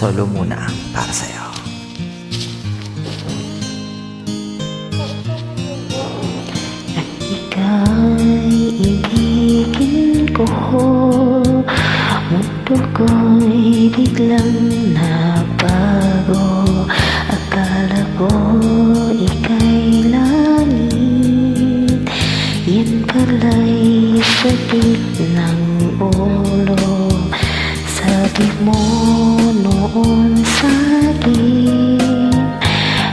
solo muna para sa'yo. Ika'y ibigin ko, mundo ko'y biglang nabago. Akala ko ika'y langit, yan pala'y sakit ng ulo. Sabi mo noon sa'kin,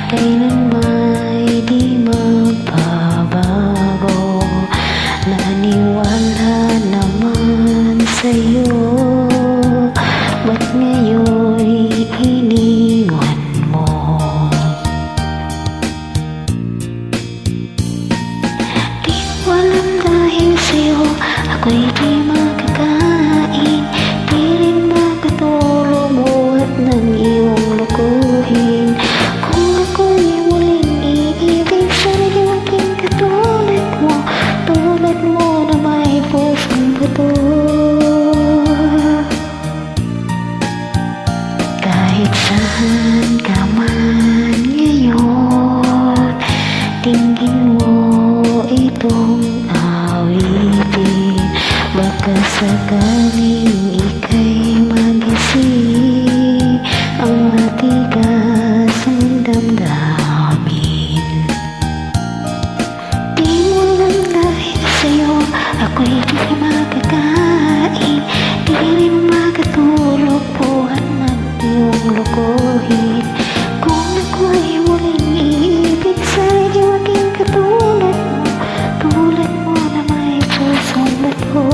kailan may di magbabago. Naniwala naman sa'yo, ba't ngayon'y iniwan mo? Di ko alam dahil sa'yo ako'y di makakain, di rin makatulog buhat ng iyong lukuhin. Kung ako'y muling iibig, sana'y di maging katulad mo, tulad mo na may pusong buto. Kahit saan ka man ngayon, tingin mo itong awitin. Baka sakaling ika'y magising, ang matigas ang damdamin. Di mo lang dahil sa'yo ako'y di makakain, di rin makatulog buhat ng iyong lukuhin. Kung ako'y muling iibig, sana'y di maging katulad mo, tulad mo na may pusong bato.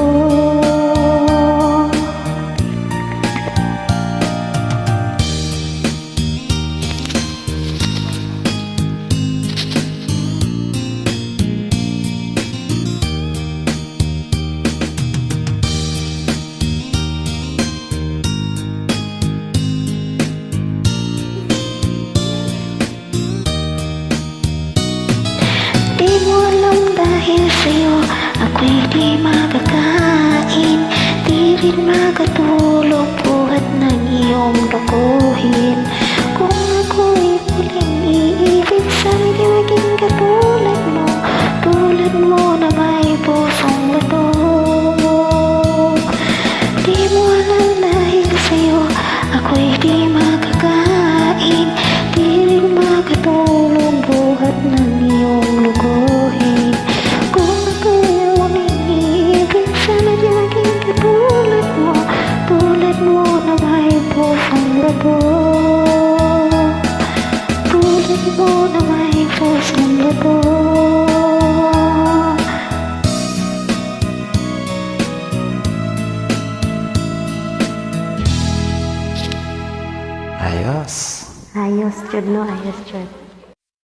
Di mo alam dahil sa'yo ako'y di makakain, di rin makatulog buhat ng iyong lukuhin. Kung ako'y muling iibig, sana'y di maging katulad mo, tulad mo na may pusong bato. Di mo alam dahil sa'yo ako'y di makakain, di rin makatulog buhat ng iyong lukuhin. Kung ako'y muling iibig, sana'y di maging katulad mo, tulad mo na may pusong bato, tulad mo na may pusong bato. Ayos. Ayos, Jud, no? Ayos, Jud.